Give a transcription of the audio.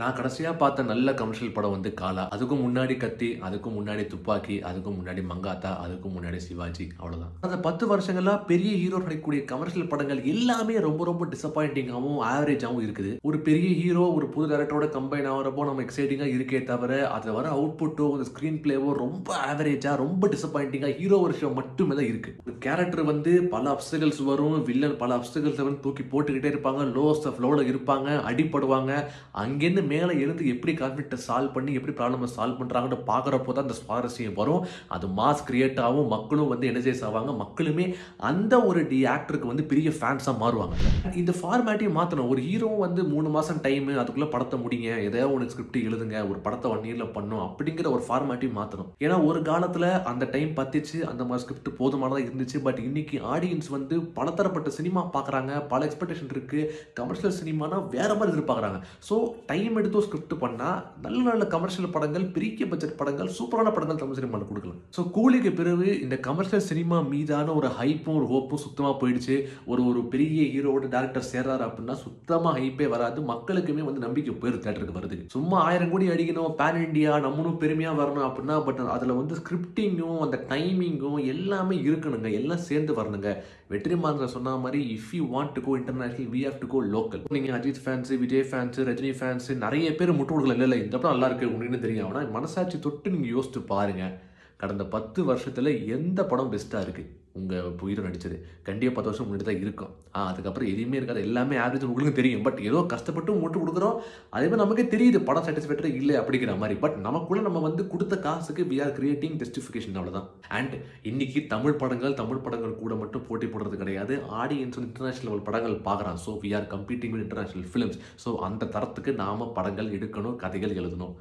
நான் கடைசியா பார்த்த நல்ல கமர்ஷியல் படம் வந்து காலா. அதுக்கும் முன்னாடி கத்தி, அதுக்கும் முன்னாடி துப்பாக்கி, அதுக்கும் முன்னாடி மங்காத்தா, அதுக்கும் முன்னாடி சிவாஜி அவ்வளோதான். அந்த 10 வருஷங்களா பெரிய ஹீரோ நடிக்கக்கூடிய கமர்ஷியல் படங்கள் எல்லாமே ரொம்ப ரொம்ப டிசப்பாயிண்டிங்காவும், ஆவரேஜாவும் இருக்குது. ஒரு பெரிய ஹீரோ ஒரு புது டைரக்டரோட கம்பைன் ஆகுறப்போ நம்ம எக்ஸைட்டிங்கா இருக்கே தவிர, அதுல வர அவுட்புட்டோ, அந்த ஸ்கிரீன் பிளேவோ ரொம்ப ஆவரேஜா, ரொம்ப டிசப்பாயிண்டிங்கா ஹீரோ வருஷம் மட்டுமே தான் இருக்கு. ஒரு கேரக்டர் வந்து பல அப்ஸ்டக்கிள்ஸ் வரும், வில்லன் பல அப்ஸ்டக்கிள்ஸ் வந்து தூக்கி போட்டுக்கிட்டே இருப்பாங்க, லோவஸ்ட் ஆஃப் லோல இருப்பாங்க, அடிபடுவாங்க. அங்கேருந்து மேலே எழுந்து எப்படி கான்ஃப்ளிக்ட்டை சால்வ் பண்ணி எப்படி ப்ராப்ளமை சால்வ் பண்ணுறாங்கன்னு பார்க்குறப்போ தான் அந்த சுவாரஸ்யம் வரும். அது மாஸ் கிரியேட் ஆகும், மக்களும் வந்து எனர்ஜைஸ் ஆவாங்க, மக்களுமே அந்த ஒரு ஆக்டருக்கு வந்து பெரிய ஃபேன்ஸாக மாறுவாங்க. இந்த ஃபார்மேட்டையும் மாற்றணும். ஒரு ஹீரோ வந்து 3 மாதம் டைமு, அதுக்குள்ளே படத்தை முடிங்க, எதையாவது ஒன்று ஸ்கிரிப்ட் எழுதுங்க, ஒரு படத்தை 1 இயரில் பண்ணும் அப்படிங்கிற ஒரு ஃபார்மேட்டையும் மாற்றணும். ஏன்னா ஒரு காலத்தில் அந்த டைம் பத்திச்சு, அந்த மாதிரி ஸ்கிரிப்ட் போதுமானதாக இருந்துச்சு. பட் இன்னைக்கு ஆடியன்ஸ் வந்து பலதரப்பட்ட சினிமா பார்க்குறாங்க, பல எக்ஸ்பெக்டேஷன் இருக்குது. கமர்ஷியல் சினிமானா வேற மாதிரி எதிர்பார்க்குறாங்க. ஸோ டைம் எடுத்து ஸ்கிரிப்ட் பண்ணால் நல்ல நல்ல கமர்ஷியல் படங்கள், பெரிய பட்ஜெட் படங்கள், சூப்பரான படங்கள் தமிழ் சினிமாவில் கொடுக்கலாம். ஸோ கூலிக்கு பிறகு இந்த கமர்ஷியல் சினிமா மீதான ஒரு ஹைப்பும் ஒரு ஹோப்பும் சுத்தமாக போயிடுச்சு. ஒரு ஒரு பெரிய ஹீரோட டேரக்டர் சேர்றாரு அப்படின்னா சுத்தமாக ஹைப்பே வராது. மக்களுக்குமே வந்து நம்பிக்கை போயிரு தேட்டருக்கு வருது. சும்மா 1000 கோடி அடிக்கணும், பேன் இண்டியா, நம்மளும் பெருமையாக வரணும் அப்படின்னா, பட் அதில் வந்து ஸ்கிரிப்டிங்கும் அந்த டைமிங்கும் எல்லாமே இருக்கணுங்க, எல்லாம் சேர்ந்து வரணுங்க. வெற்றிமாறன் சொன்ன மாதிரி if you want to go international we have to go local. நீங்கள் Ajith fans, Vijay fans, Rajini fans நிறைய பேர் முட்டு கொடுக்கல. இல்லை இந்த படம் நல்லா இருக்கு உங்களுக்கு தெரியும். ஆனால் மனசாட்சி தொட்டு நீங்கள் யோசிச்சு பாருங்க, கடந்த 10 வருஷத்துல எந்த படம் பெஸ்ட்டாக இருக்கு? உங்கள் ஹீரோ நடிச்சது கண்டிப்பாக 10 வருஷம் முன்னாடி தான் இருக்கும். அதுக்கப்புறம் எதுவுமே இருக்காது, எல்லாமே ஆவரேஜ் உங்களுக்கு தெரியும். பட் ஏதோ கஷ்டப்பட்டு முட்டு கொடுக்குறோம். அதே மாதிரி நமக்கே தெரியுது படம் சாட்டிஸ்ஃபேக்டரி இல்லை அப்படிங்கிற மாதிரி. பட் நமக்குள்ள நம்ம வந்து கொடுத்த காசுக்கு வி ஆர் கிரியேட்டிங் ஜஸ்டிஃபிகேஷன், அவ்வளோதான். அண்ட் இன்னைக்கு தமிழ் படங்கள் கூட மட்டும் போட்டி போடுறது கிடையாது. ஆடியன்ஸ் இன்டர்நேஷனல் லெவல் படங்கள் பார்க்குறான். So we are competing with international films. So அந்த தரத்துக்கு நாம படங்கள் எடுக்கணும், கதைகள் எழுதணும்.